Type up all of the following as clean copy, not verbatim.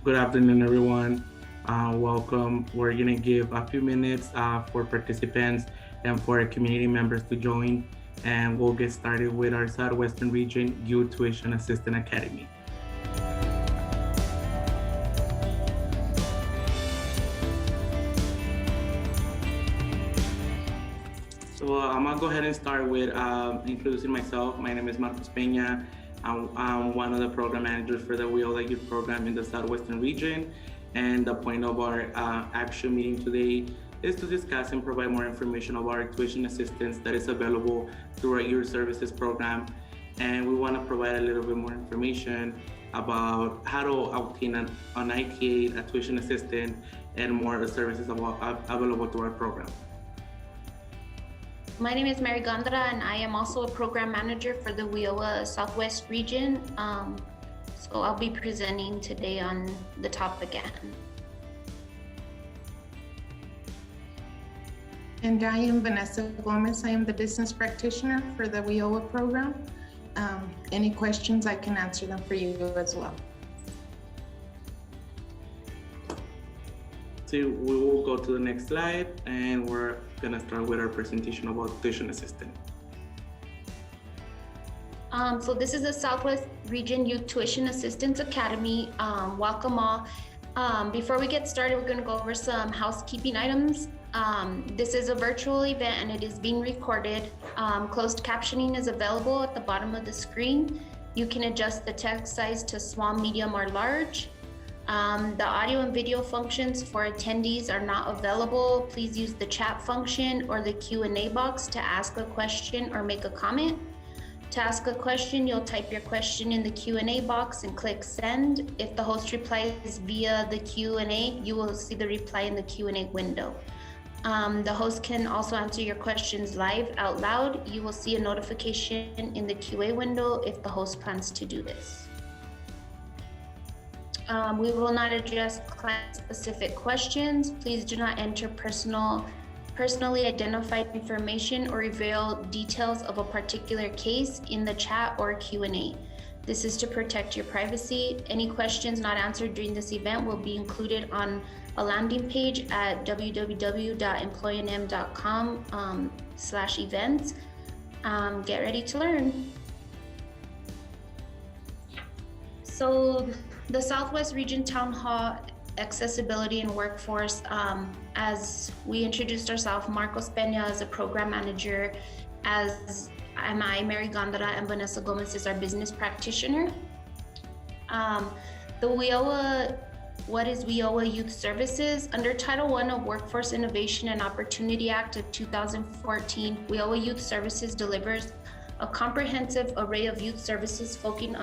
Good afternoon, everyone. Welcome. We're going to give a few minutes for participants and for community members to join, and we'll get started with our Southwestern Region Youth Tuition Assistant Academy. So I'm going to go ahead and start with introducing myself. My name is Marcos Peña. I'm one of the program managers for the WIOA Youth program in the Southwestern region. And the point of our action meeting today is to discuss and provide more information about our tuition assistance that is available through our Youth Services program. And we want to provide a little bit more information about how to obtain an ITA, a tuition assistant, and more services available through our program. My name is Mary Gondra, and I am also a program manager for the WIOA Southwest region. So I'll be presenting today on the topic at hand. And I am Vanessa Gomez. I am the business practitioner for the WIOA program. Any questions, I can answer them for you as well. So we will go to the next slide, and we're going to start with our presentation about tuition assistant. So this is the Southwest Region Youth Tuition Assistance Academy. Welcome all. Before we get started, we're going to go over some housekeeping items. This is a virtual event and it is being recorded. Closed captioning is available at the bottom of the screen. You can adjust the text size to small, medium, or large. The audio and video functions for attendees are not available. Please use the chat function or the Q&A box to ask a question or make a comment. To ask a question, you'll type your question in the Q&A box and click send. If the host replies via the Q&A, you will see the reply in the Q&A window. The host can also answer your questions live out loud. You will see a notification in the QA window if the host plans to do this. We will not address client-specific questions. Please do not enter personally identified information or reveal details of a particular case in the chat or Q&A. This is to protect your privacy. Any questions not answered during this event will be included on a landing page at www.employinm.com/events. Get ready to learn. So the Southwest Region Town Hall Accessibility and Workforce, as we introduced ourselves, Marcos Peña is a program manager, as am I, Mary Gondra, and Vanessa Gomez is our business practitioner. What is WIOA Youth Services? Under Title I of Workforce Innovation and Opportunity Act of 2014, WIOA Youth Services delivers a comprehensive array of youth services focusing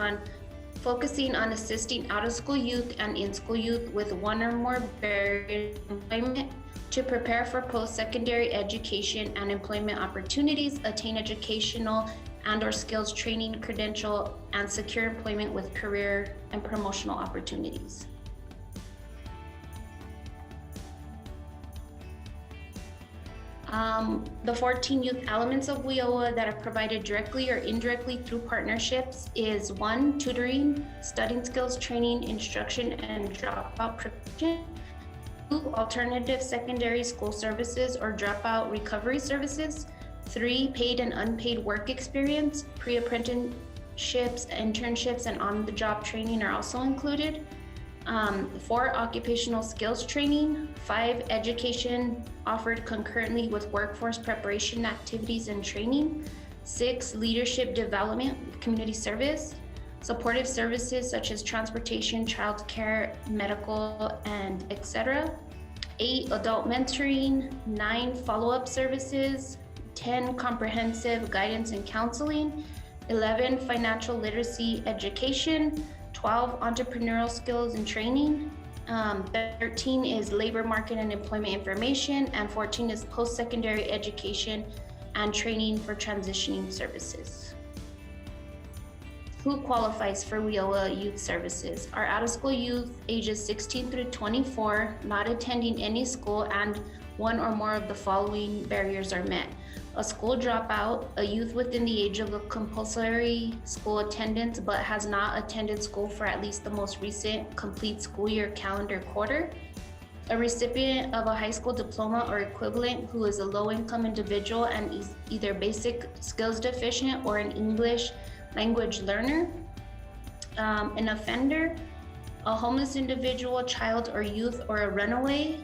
on assisting out-of-school youth and in-school youth with one or more barriers to employment to prepare for post-secondary education and employment opportunities, attain educational and/or skills training, credential, and secure employment with career and promotional opportunities. The 14 youth elements of WIOA that are provided directly or indirectly through partnerships is 1, tutoring, studying skills training, instruction, and dropout prevention. 2, alternative secondary school services or dropout recovery services. 3, paid and unpaid work experience, pre-apprenticeships, internships, and on-the-job training are also included. 4, occupational skills training. 5, education offered concurrently with workforce preparation activities and training. 6, leadership development, community service, supportive services such as transportation, childcare, medical, and etc. 8, adult mentoring. 9, follow-up services. 10, comprehensive guidance and counseling. 11, financial literacy education. 12, entrepreneurial skills and training. 13 is labor market and employment information, and 14 is post-secondary education and training for transitioning services. Who qualifies for WIOA Youth Services? Are out-of-school youth ages 16 through 24, not attending any school, and one or more of the following barriers are met. a school dropout, a youth within the age of a compulsory school attendance but has not attended school for at least the most recent complete school year calendar quarter, a recipient of a high school diploma or equivalent who is a low-income individual and is either basic skills deficient or an English language learner, an offender, a homeless individual, child or youth, or a runaway,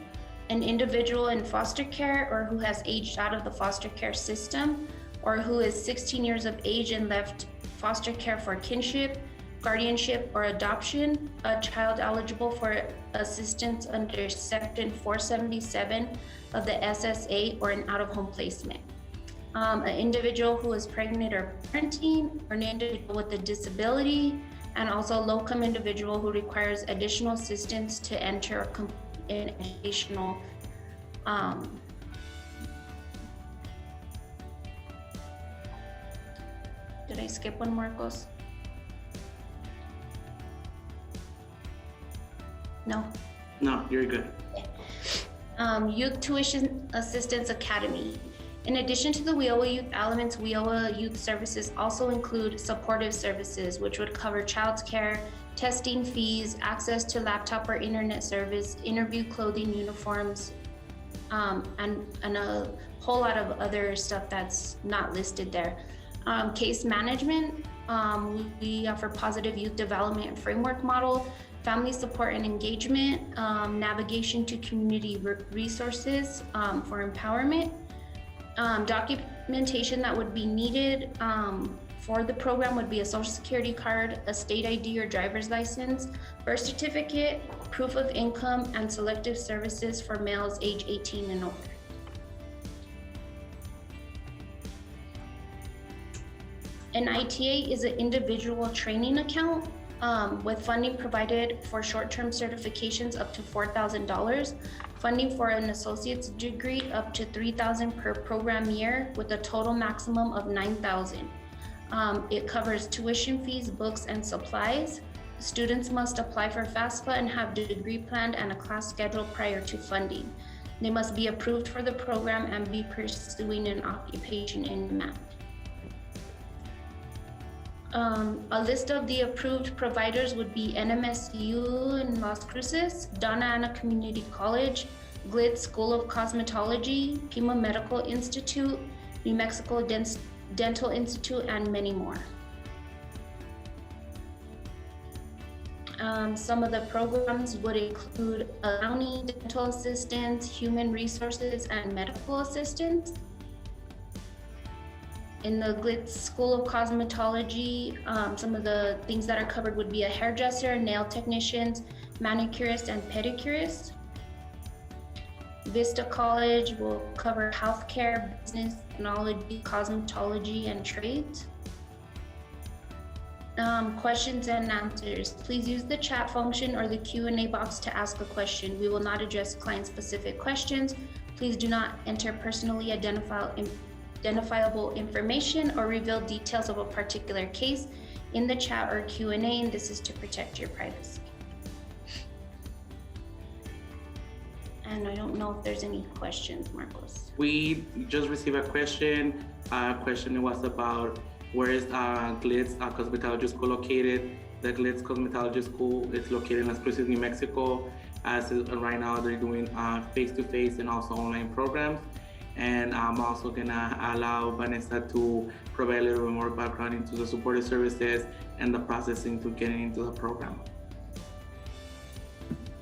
an individual in foster care or who has aged out of the foster care system, or who is 16 years of age and left foster care for kinship, guardianship, or adoption, a child eligible for assistance under Section 477 of the SSA, or an out-of-home placement, an individual who is pregnant or parenting, or an individual with a disability, and also a low-income individual who requires additional assistance to enter an educational Did I skip one, Marcos? No. No, you're good. Youth Tuition Assistance Academy. In addition to the WIOA Youth elements, WIOA Youth services also include supportive services, which would cover childcare, testing fees, access to laptop or internet service, interview clothing, uniforms, and a whole lot of other stuff that's not listed there. Case management, we offer positive youth development framework model, family support and engagement, navigation to community resources for empowerment. Documentation that would be needed for the program would be a social security card, a state ID or driver's license, birth certificate, proof of income, and selective services for males age 18 and older. An ITA is an individual training account with funding provided for short-term certifications up to $4,000, funding for an associate's degree up to $3,000 per program year with a total maximum of $9,000. It covers tuition fees, books, and supplies. Students must apply for FAFSA and have the degree planned and a class schedule prior to funding. They must be approved for the program and be pursuing an occupation in math. A list of the approved providers would be NMSU in Las Cruces, Donna Ana Community College, GLITZ School of Cosmetology, Pima Medical Institute, New Mexico Dental Institute, and many more. Some of the programs would include county dental assistance, human resources, and medical assistance. In the GLITZ School of Cosmetology, some of the things that are covered would be a hairdresser, nail technicians, manicurist, and pedicurist. Vista College will cover healthcare, business, technology, cosmetology, and trades. Questions and answers. Please use the chat function or the Q&A box to ask a question. We will not address client-specific questions. Please do not enter personally identifiable information or reveal details of a particular case in the chat or Q&A, and this is to protect your privacy. And I don't know if there's any questions, Marcos. We just received a question. Question was about where is GLITZ Cosmetology School located. The GLITZ Cosmetology School is located in Las Cruces, New Mexico. As right now, they're doing face-to-face and also online programs. And I'm also gonna allow Vanessa to provide a little bit more background into the supportive services and the processing to getting into the program.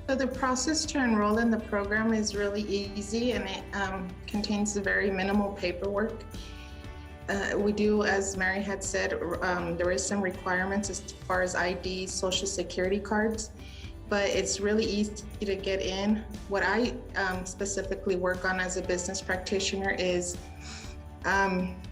So the process to enroll in the program is really easy, and it contains very minimal paperwork. We do, as Mary had said, there is some requirements as far as ID, social security cards, but it's really easy to get in. What I specifically work on as a business practitioner is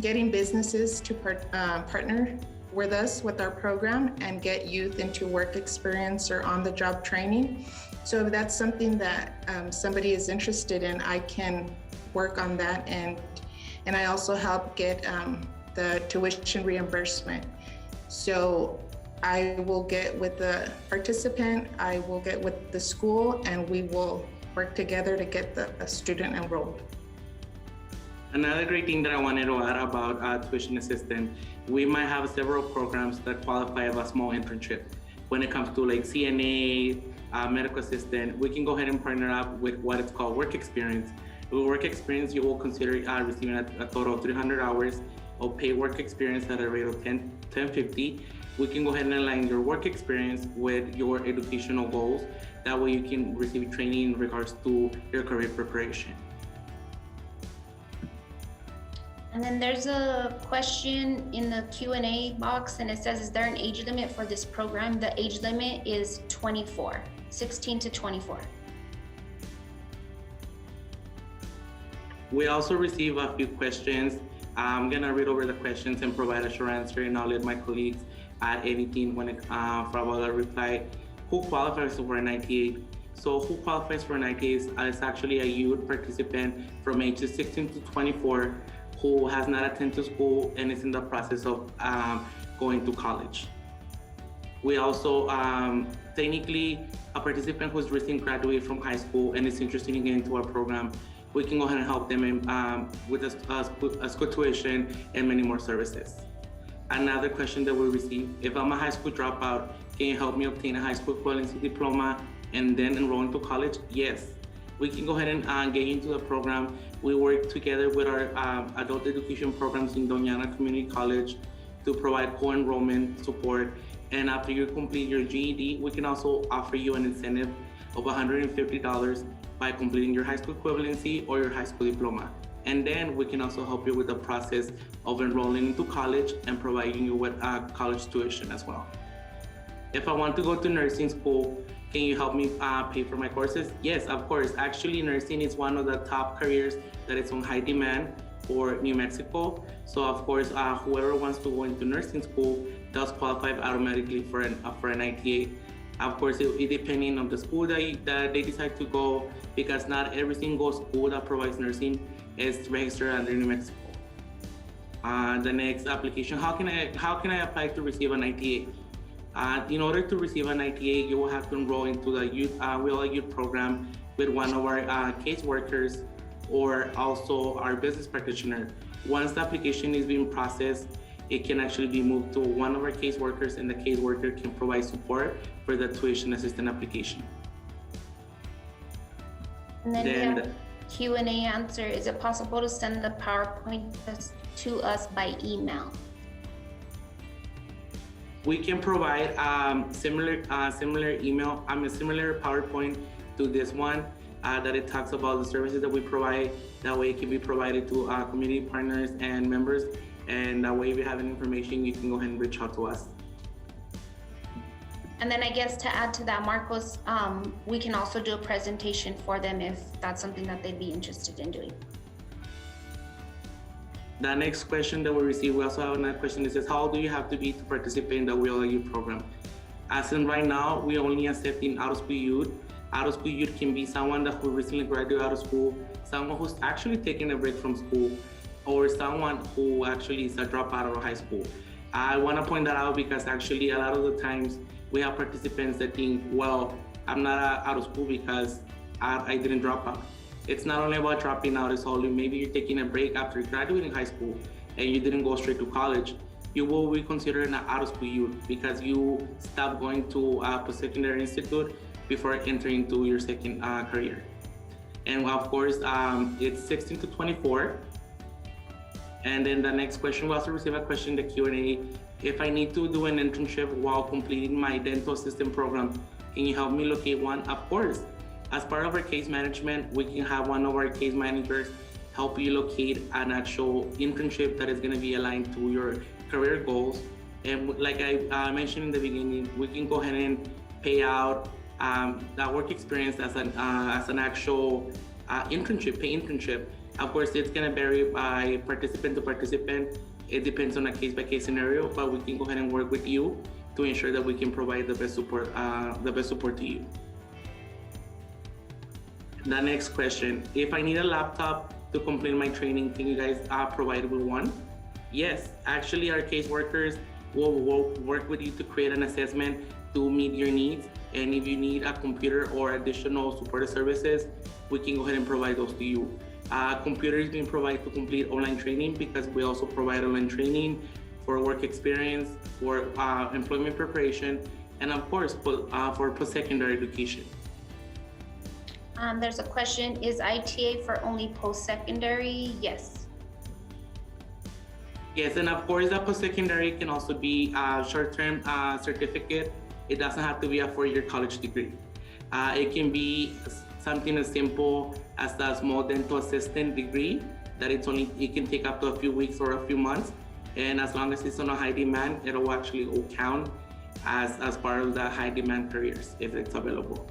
getting businesses to partner with us with our program and get youth into work experience or on-the-job training. So if that's something that somebody is interested in, I can work on that, and I also help get the tuition reimbursement. So I will get with the participant, I will get with the school, and we will work together to get the student enrolled. Another great thing that I wanted to add about tuition assistant, we might have several programs that qualify as a small internship. When it comes to like CNA, medical assistant, we can go ahead and partner up with what is called work experience. With work experience, you will consider receiving a total of 300 hours of paid work experience at a rate of 1050. We can go ahead and align your work experience with your educational goals. That way you can receive training in regards to your career preparation. And then there's a question in the Q&A box, and it says, is there an age limit for this program? The age limit is 24, 16 to 24. We also receive a few questions. I'm gonna read over the questions and provide a short answer, and I'll let my colleagues add anything when it from a reply. Who qualifies for an ITA? So who qualifies for an ITA is actually a youth participant from ages 16 to 24 who has not attended school and is in the process of going to college. We also, technically, a participant who's recently graduated from high school and is interested in getting into our program, we can go ahead and help them with a school tuition and many more services. Another question that we receive, if I'm a high school dropout, can you help me obtain a high school equivalency diploma and then enroll into college? Yes. We can go ahead and get into the program. We work together with our adult education programs in Doña Ana Community College to provide co-enrollment support. And after you complete your GED, we can also offer you an incentive of $150 by completing your high school equivalency or your high school diploma. And then we can also help you with the process of enrolling into college and providing you with college tuition as well. If I want to go to nursing school, can you help me pay for my courses? Yes, of course. Actually, nursing is one of the top careers that is on high demand for New Mexico. So of course, whoever wants to go into nursing school does qualify automatically for an ITA. Of course, it depending on the school that they decide to go, because not every single school that provides nursing is registered under New Mexico. The next application, how can I apply to receive an ITA? In order to receive an ITA, you will have to enroll into the WIOA Youth program with one of our caseworkers or also our business practitioner. Once the application is being processed, it can actually be moved to one of our caseworkers, and the caseworker can provide support for the tuition assistant application. And then we have Q&A answer. Is it possible to send the PowerPoint to us by email? We can provide similar email, similar PowerPoint to this one that it talks about the services that we provide. That way it can be provided to community partners and members. And that way if you have any information, you can go ahead and reach out to us. And then I guess to add to that, Marcos, we can also do a presentation for them if that's something that they'd be interested in doing. The next question that we received, we also have another question that says, how old do you have to be to participate in the WIOA Youth program? As in right now, we only accepting out-of-school youth. Out-of-school youth can be someone that who recently graduated out of school, someone who's actually taking a break from school, or someone who actually is a dropout out of high school. I want to point that out because actually a lot of the times we have participants that think, well, I'm not out of school because I didn't drop out. It's not only about dropping out, it's only maybe you're taking a break after graduating high school and you didn't go straight to college. You will be considered an out-of-school youth because you stopped going to a post-secondary institute before entering into your second career. And of course, it's 16 to 24. And then the next question, we also received a question in the Q&A. If I need to do an internship while completing my dental assistant program, can you help me locate one? Of course. As part of our case management, we can have one of our case managers help you locate an actual internship that is going to be aligned to your career goals. And like I mentioned in the beginning, we can go ahead and pay out that work experience as an actual internship. Of course, it's going to vary by participant to participant. It depends on a case-by-case scenario, but we can go ahead and work with you to ensure that we can provide the best support to you. The next question, if I need a laptop to complete my training, can you guys provide me one? Yes, actually our caseworkers will work with you to create an assessment to meet your needs. And if you need a computer or additional supportive services, we can go ahead and provide those to you. Computers being provided to complete online training, because we also provide online training for work experience, for employment preparation, and of course, for post-secondary education. There's a question, is ITA for only post-secondary? Yes. Yes, and of course, that post-secondary can also be a short-term certificate. It doesn't have to be a 4-year college degree. It can be something as simple as a small dental assistant degree that it can take up to a few weeks or a few months. And as long as it's on a high demand, it will actually all count as part of the high demand careers if it's available.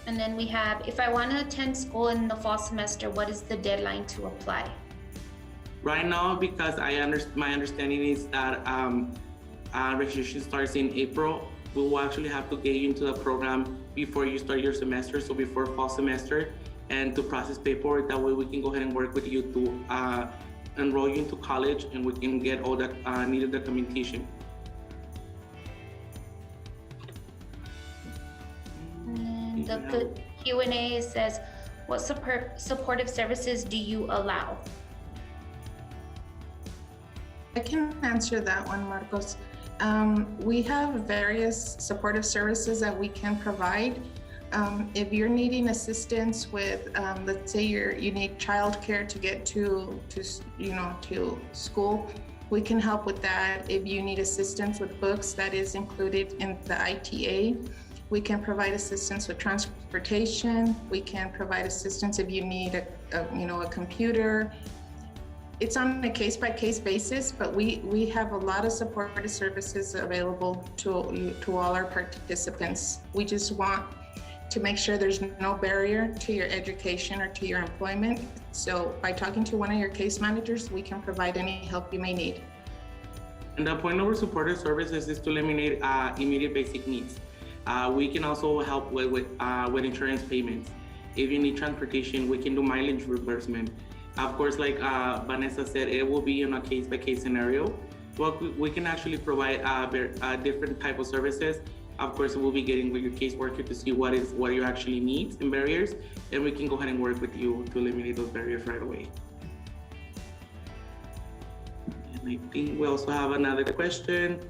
And then we have, if I want to attend school in the fall semester, what is the deadline to apply? Right now, because my understanding is that registration starts in April, we will actually have to get you into the program before you start your semester, so before fall semester, and to process paperwork. That way we can go ahead and work with you to enroll you into college, and we can get all that needed documentation. And the Q&A says, what supportive services do you allow? I can answer that one, Marcos. We have various supportive services that we can provide. If you're needing assistance with, let's say you need childcare to get to school, we can help with that. If you need assistance with books, that is included in the ITA. We can provide assistance with transportation. We can provide assistance if you need a computer. It's on a case-by-case basis, but we have a lot of supportive services available to all our participants. We just want to make sure there's no barrier to your education or to your employment. So by talking to one of your case managers, we can provide any help you may need. And the point of our supportive services is to eliminate immediate basic needs. We can also help with insurance payments. If you need transportation, we can do mileage reimbursement. Of course, like Vanessa said, it will be in a case-by-case scenario. But we can actually provide different type of services. Of course, we'll be getting with your caseworker to see what you actually need and barriers, and we can go ahead and work with you to eliminate those barriers right away. And I think we also have another question.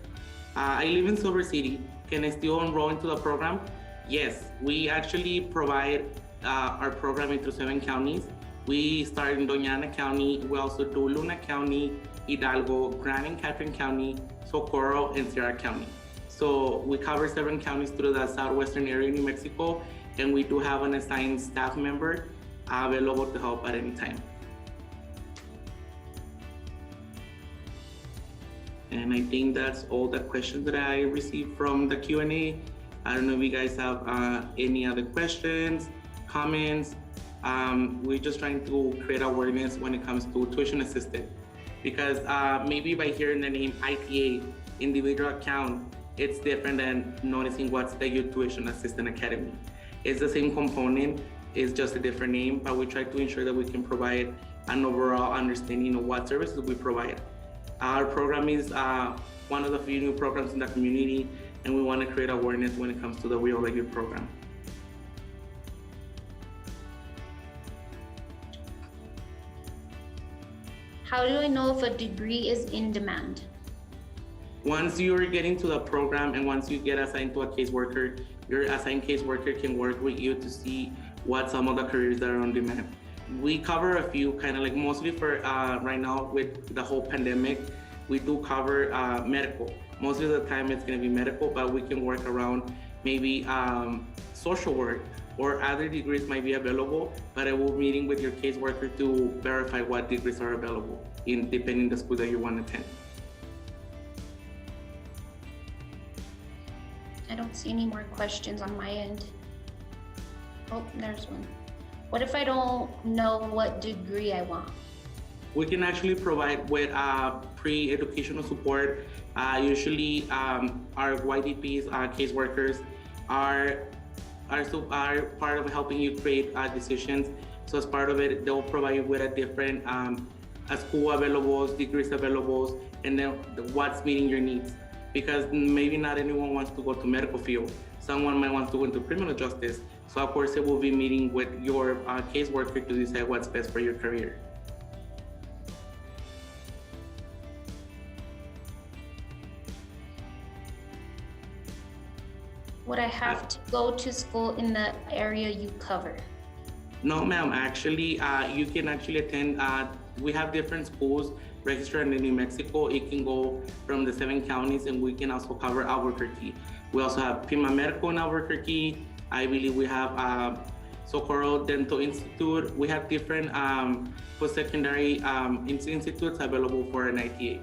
I live in Silver City. Can I still enroll into the program? Yes, we actually provide our program into 7 counties. We start in Doña Ana County. We also do Luna County, Hidalgo, Grand and Catherine County, Socorro, and Sierra County. So we cover 7 counties through the southwestern area of New Mexico, and we do have an assigned staff member available to help at any time. And I think that's all the questions that I received from the Q&A. I don't know if you guys have any other questions, comments. We're just trying to create awareness when it comes to tuition assistant, because maybe by hearing the name ITA, individual account, it's different than noticing what's the Youth Tuition Assistant Academy. It's the same component, it's just a different name, but we try to ensure that we can provide an overall understanding of what services we provide. Our program is one of the few new programs in the community, and we want to create awareness when it comes to the WIOA Youth program. How do I know if a degree is in demand? Once you're getting to the program and once you get assigned to a caseworker, your assigned caseworker can work with you to see what some of the careers that are on demand. We cover a few, kind of like mostly for right now with the whole pandemic, we do cover medical. Most of the time it's going to be medical, but we can work around maybe social work or other degrees might be available, but I will meeting with your caseworker to verify what degrees are available depending the school that you want to attend. I don't see any more questions on my end. Oh, there's one. What if I don't know what degree I want? We can actually provide with pre-educational support. Usually our YDPs, caseworkers, are part of helping you create decisions. So as part of it, they'll provide you with a different school availables, degrees availables, and then what's meeting your needs. Because maybe not anyone wants to go to medical field. someone might want to go into criminal justice. So of course, it will be meeting with your caseworker to decide what's best for your career. Would I have to go to school in the area you cover? No, ma'am. Actually, you can actually attend. We have different schools registered in New Mexico. It can go from the 7 counties, and we can also cover Albuquerque. We also have Pima Medical in Albuquerque. I believe we have Socorro Dental Institute. We have different post-secondary institutes available for an ITA.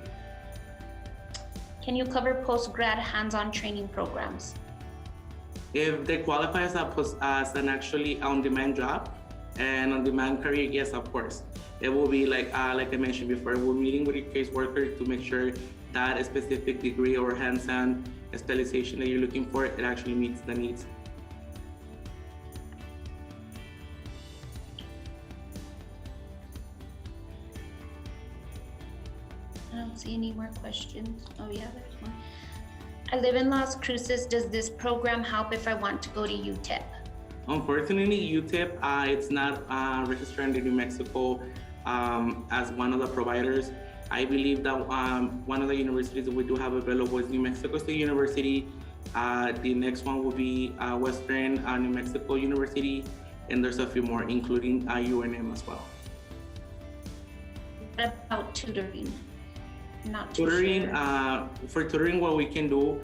Can you cover post-grad hands-on training programs? If they qualify as an actually on-demand job and on-demand career, yes, of course. It will be like I mentioned before, we're meeting with your caseworker to make sure that a specific degree or hands-on specialization that you're looking for, it actually meets the needs. I don't see any more questions. Oh yeah, there's one. I live in Las Cruces. Does this program help if I want to go to UTEP? Unfortunately, UTEP, it's not registered in New Mexico as one of the providers. I believe that one of the universities that we do have available is New Mexico State University. The next one will be Western New Mexico University, and there's a few more, including UNM as well. What about tutoring? Not tutoring, sure. For tutoring, what we can do,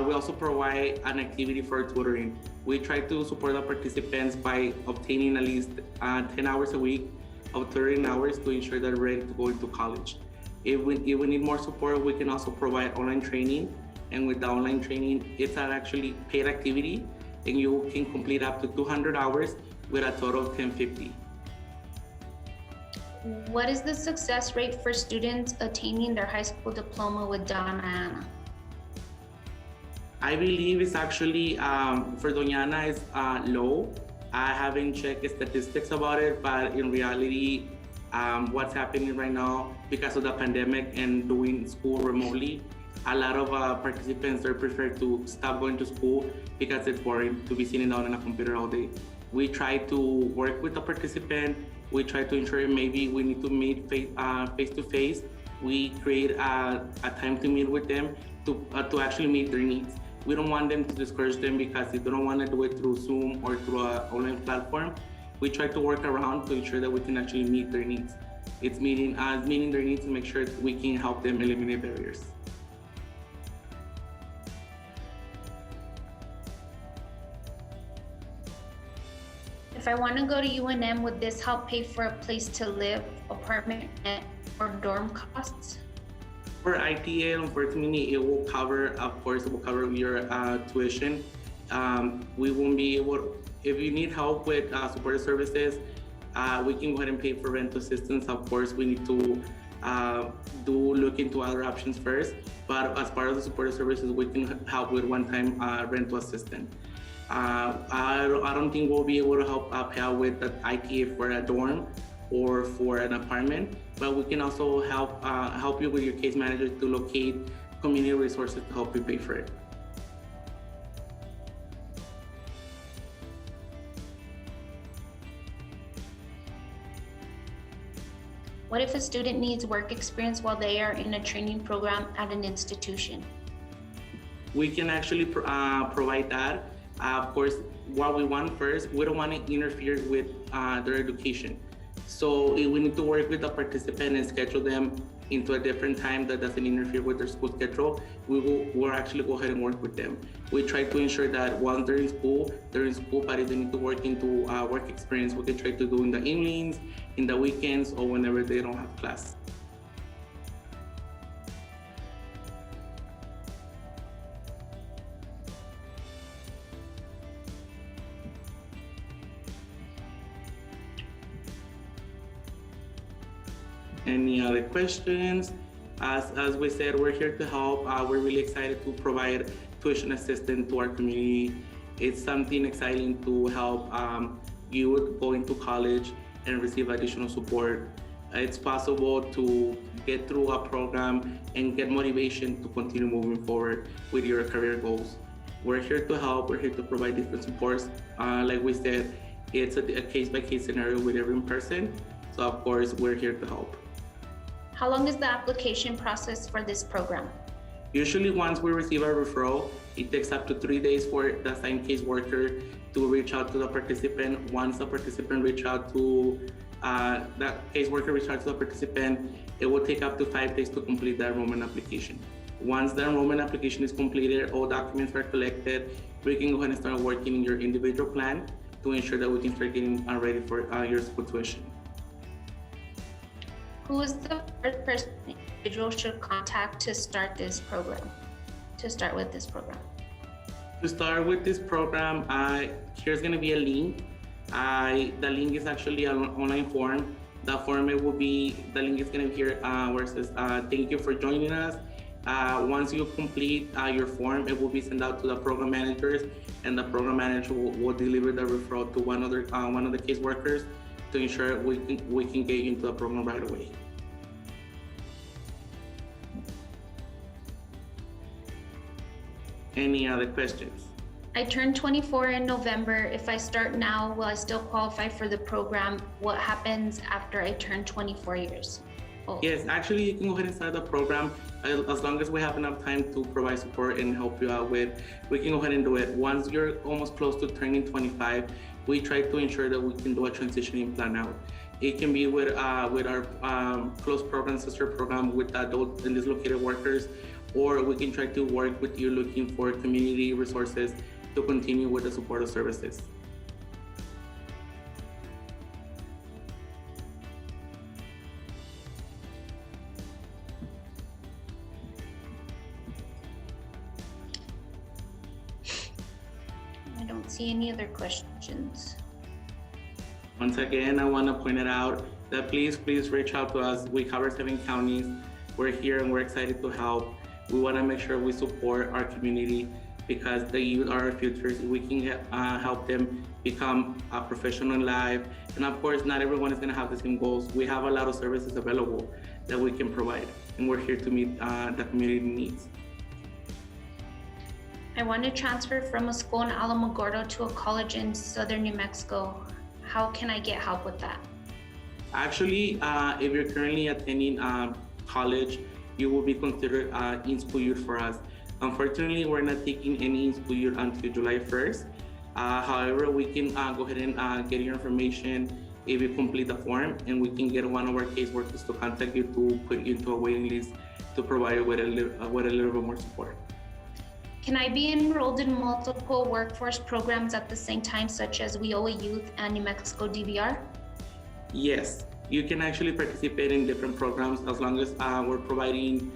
we also provide an activity for tutoring. We try to support the participants by obtaining at least 10 hours a week of tutoring hours to ensure they're ready to go into college. If we need more support, we can also provide online training. And with the online training, it's an actually paid activity, and you can complete up to 200 hours with a total of 1050. What is the success rate for students attaining their high school diploma with Doña Ana? I believe it's actually, for Doña Ana, is low. I haven't checked statistics about it, but in reality, what's happening right now because of the pandemic and doing school remotely, a lot of participants prefer to stop going to school because it's boring to be sitting down on a computer all day. We try to work with the participant. We try to ensure maybe we need to meet face-to-face. We create a time to meet with them to actually meet their needs. We don't want them to discourage them because they don't want to do it through Zoom or through an online platform. We try to work around to ensure that we can actually meet their needs. It's meeting their needs to make sure we can help them eliminate barriers. If I want to go to UNM, would this help pay for a place to live, apartment, or dorm costs? For ITA, unfortunately, it will cover, of course, it will cover your tuition. We won't be able, if you need help with supportive services, we can go ahead and pay for rental assistance. Of course, we need to look into other options first, but as part of the supportive services, we can help with one-time rental assistance. I don't think we'll be able to help pay out with the ITA for a dorm or for an apartment, but we can also help you with your case manager to locate community resources to help you pay for it. What if a student needs work experience while they are in a training program at an institution? We can actually provide that. Of course, what we want first, we don't want to interfere with their education. So we need to work with the participant and schedule them into a different time that doesn't interfere with their school schedule. We'll actually go ahead and work with them. We try to ensure that once they're in school, but if they need to work into work experience, we can try to do in the evenings, in the weekends, or whenever they don't have class. Any other questions? As we said, we're here to help. We're really excited to provide tuition assistance to our community. It's something exciting to help youth go into college and receive additional support. It's possible to get through a program and get motivation to continue moving forward with your career goals. We're here to help. We're here to provide different supports. Like we said, it's a case-by-case scenario with every person. So of course, we're here to help. How long is the application process for this program? Usually once we receive a referral, it takes up to 3 days for the assigned caseworker to reach out to the participant. Once the participant reach out to the caseworker reach out to the participant, it will take up to 5 days to complete the enrollment application. Once the enrollment application is completed, all documents are collected, we can go ahead and start working in your individual plan to ensure that we can start getting ready for your school tuition. Who is the first person the individual should contact to start this program? To start with this program? To start with this program, here's going to be a link. The link is actually an online form. The form the link is going to be here where it says, thank you for joining us. Once you complete your form, it will be sent out to the program managers, and the program manager will deliver the referral to one of the caseworkers to ensure we can get you into the program right away. Any other questions? I turned 24 in November. If I start now, will I still qualify for the program? What happens after I turn 24 years old? Yes, actually, you can go ahead and start the program as long as we have enough time to provide support and help you out with. We can go ahead and do it. Once you're almost close to turning 25, we try to ensure that we can do a transitioning plan out. It can be with our close program, sister program with adult and dislocated workers, or we can try to work with you looking for community resources to continue with the supportive services. I don't see any other questions. Once again, I want to point it out that please reach out to us. We cover 7 counties. We're here and we're excited to help. We want to make sure we support our community because the youth are our future. So we can help them become a professional in life. And of course, not everyone is going to have the same goals. We have a lot of services available that we can provide, and we're here to meet the community needs. I want to transfer from a school in Alamogordo to a college in southern New Mexico. How can I get help with that? Actually, if you're currently attending college, you will be considered in-school youth for us. Unfortunately, we're not taking any in-school youth until July 1st. However, we can go ahead and get your information if you complete the form, and we can get one of our caseworkers to contact you to put you into a waiting list to provide you with a little bit more support. Can I be enrolled in multiple workforce programs at the same time, such as WIOA Youth and New Mexico DVR? Yes, you can actually participate in different programs as long as we're providing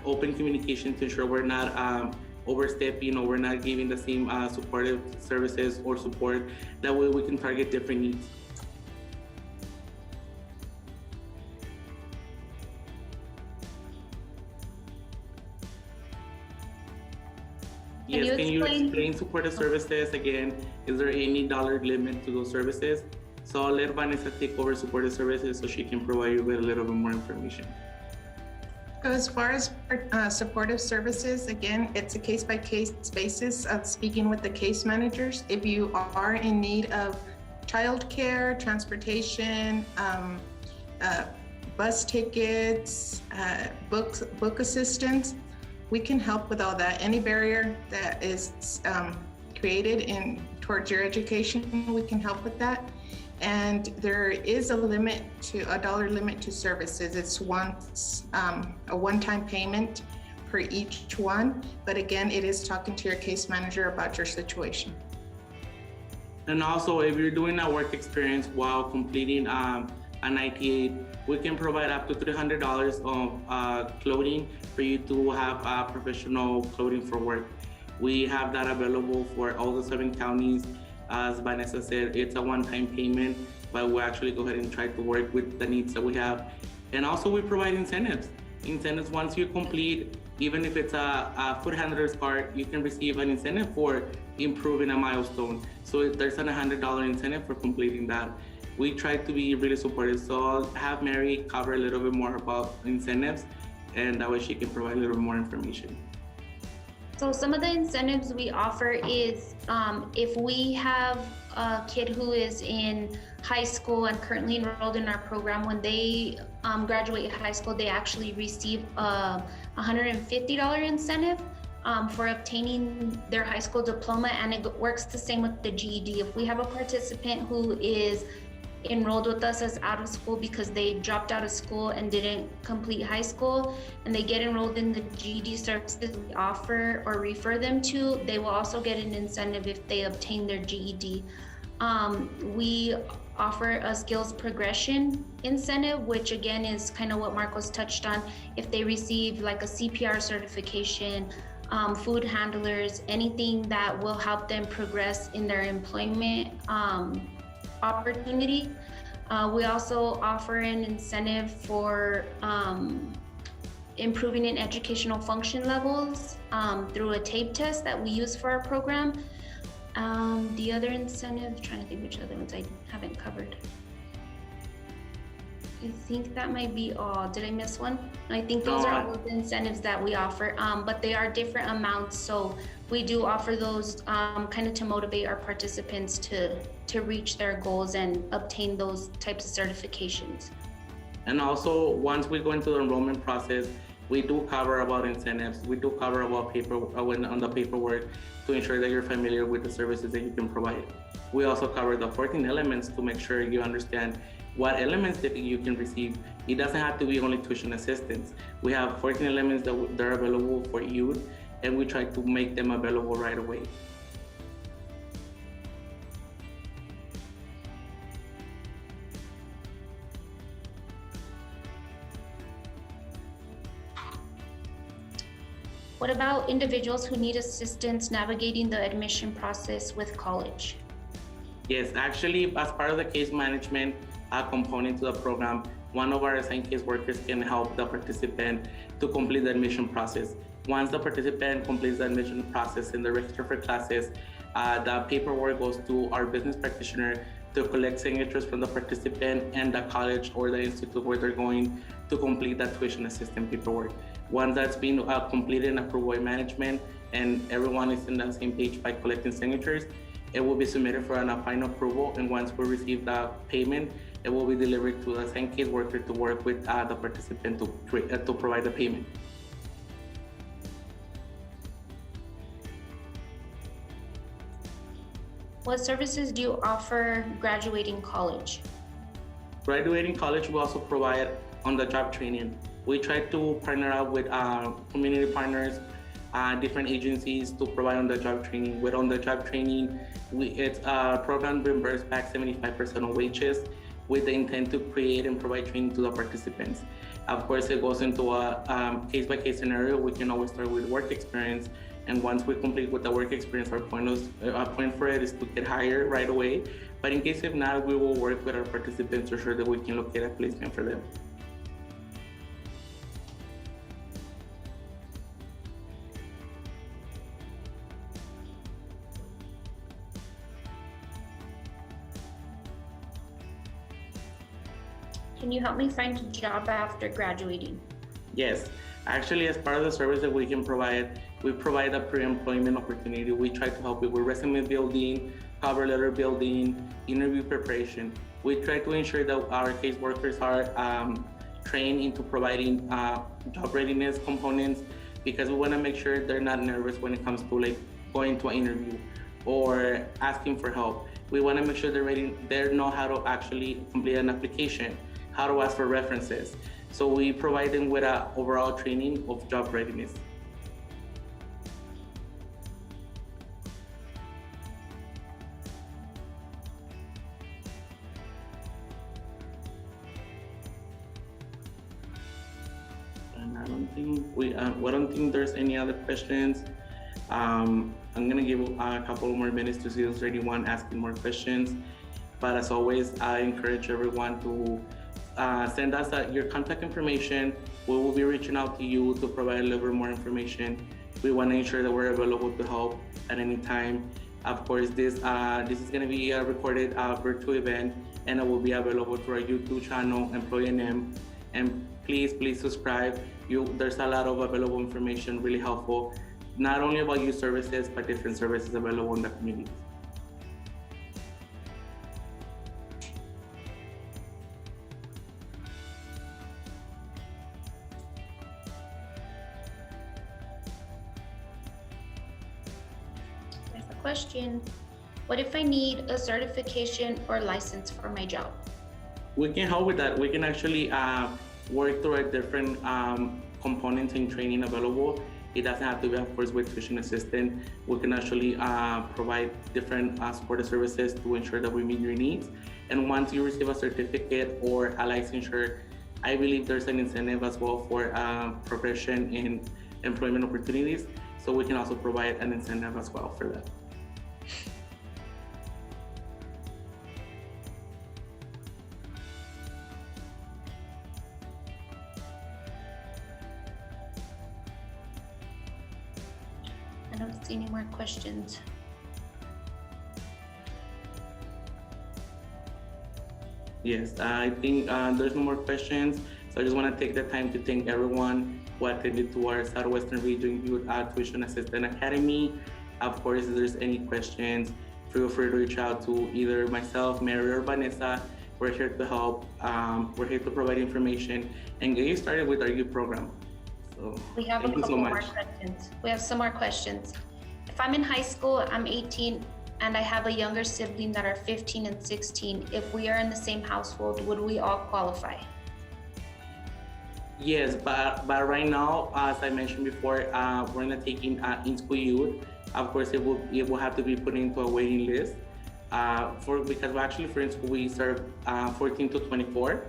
open communication to ensure we're not overstepping or we're not giving the same supportive services or support. That way we can target different needs. Yes, can you explain supportive services again? Is there any dollar limit to those services? So I'll let Vanessa take over supportive services so she can provide you with a little bit more information. So as far as supportive services, again, it's a case-by-case basis of speaking with the case managers. If you are in need of childcare, transportation, bus tickets, book assistance, we can help with all that. Any barrier that is created towards your education, we can help with that. And there is a dollar limit to services. It's a one-time payment for each one. But again, it is talking to your case manager about your situation. And also, if you're doing a work experience while completing an ITA, we can provide up to $300 of clothing for you to have professional clothing for work. We have that available for all the 7 counties. As Vanessa said, it's a one-time payment, but we'll actually go ahead and try to work with the needs that we have. And also we provide incentives. Incentives once you complete, even if it's a food handler's card, you can receive an incentive for improving a milestone. So there's a $100 incentive for completing that. We try to be really supportive. So I'll have Mary cover a little bit more about incentives, and that way she can provide a little bit more information. So some of the incentives we offer is if we have a kid who is in high school and currently enrolled in our program, when they graduate high school, they actually receive a $150 incentive for obtaining their high school diploma, and it works the same with the GED. If we have a participant who is enrolled with us as out of school because they dropped out of school and didn't complete high school, and they get enrolled in the GED services we offer or refer them to, they will also get an incentive if they obtain their GED. We offer a skills progression incentive, which again is kind of what Marcos touched on. If they receive like a CPR certification, food handlers, anything that will help them progress in their employment opportunity. We also offer an incentive for improving in educational function levels through a TAPE test that we use for our program. The other incentive, trying to think which other ones I haven't covered. I think that might be all. Did I miss one? I think those are all the incentives that we offer, but they are different amounts. So we do offer those kind of to motivate our participants to reach their goals and obtain those types of certifications. And also, once we go into the enrollment process, we do cover about incentives. We do cover about on the paperwork to ensure that you're familiar with the services that you can provide. We also cover the 14 elements to make sure you understand what elements that you can receive. It doesn't have to be only tuition assistance. We have 14 elements that are available for youth, and we try to make them available right away. What about individuals who need assistance navigating the admission process with college? Yes, actually, as part of the case management component to the program, one of our assigned caseworkers can help the participant to complete the admission process. Once the participant completes the admission process and the register for classes, the paperwork goes to our business practitioner to collect signatures from the participant and the college or the institute where they're going to complete that tuition assistance paperwork. Once that's been completed and approved by management and everyone is in the same page by collecting signatures, it will be submitted for a final approval, and once we receive the payment, it will be delivered to the assigned caseworker to work with the participant to provide the payment. What services do you offer graduating college? Graduating college, we also provide on-the-job training. We try to partner up with community partners, different agencies to provide on-the-job training. With on-the-job training, it's a program reimbursed back 75% of wages with the intent to create and provide training to the participants. Of course, it goes into a case-by-case scenario. We can always start with work experience, and once we complete with the work experience, our point for it is to get hired right away. But in case if not, we will work with our participants to ensure that we can locate a placement for them. Can you help me find a job after graduating? Yes, actually, as part of the service that we can provide, we provide a pre-employment opportunity. We try to help you with resume building, cover letter building, interview preparation. We try to ensure that our caseworkers are trained into providing job readiness components, because we want to make sure they're not nervous when it comes to like going to an interview or asking for help. We want to make sure they're ready, they know how to actually complete an application, how to ask for references. So we provide them with an overall training of job readiness. And I don't think there's any other questions. I'm gonna give a couple more minutes to see if there's anyone asking more questions. But as always, I encourage everyone to send us your contact information. We will be reaching out to you to provide a little bit more information. We want to ensure that we're available to help at any time. Of course, this is going to be a recorded virtual event, and it will be available through our YouTube channel, Employee NM. And please subscribe. There's a lot of available information, really helpful. not only about youth services, but different services available in the community. There's a question. What if I need a certification or license for my job? We can help with that. We can actually work through a different components and training available. It doesn't have to be, of course, with tuition assistant. We can actually provide different supportive services to ensure that we meet your needs. And once you receive a certificate or a licensure, I believe there's an incentive as well for progression in employment opportunities. So we can also provide an incentive as well for that. I don't see any more questions. Yes, I think there's no more questions. So I just want to take the time to thank everyone who attended to our Southwestern Region Youth Tuition Assistant Academy. Of course, if there's any questions, feel free to reach out to either myself, Mary, or Vanessa. We're here to help. We're here to provide information and get you started with our youth program. So We have a couple more questions. We have some more questions. If I'm in high school, I'm 18, and I have a younger sibling that are 15 and 16. If we are in the same household, would we all qualify? Yes, but right now, as I mentioned before, we're not taking in-school youth. Of course, it will have to be put into a waiting list. Because actually for in-school we serve 14 to 24,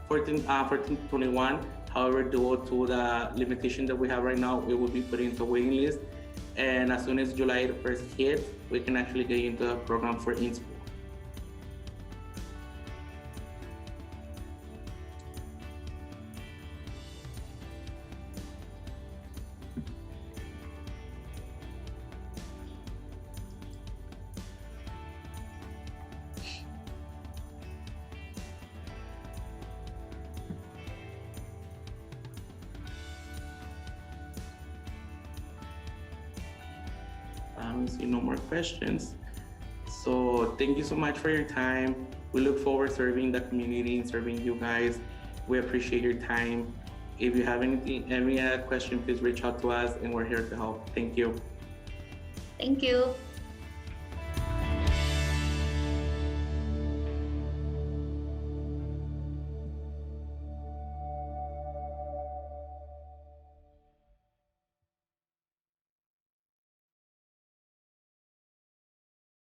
14 to 21. However, due to the limitation that we have right now, it will be put into a waiting list. And as soon as July 1st hits, we can actually get into the program for in-school. I see no more questions. So thank you so much for your time. We look forward to serving the community and serving you guys. We appreciate your time. If you have any question, please reach out to us and we're here to help. Thank you. Thank you.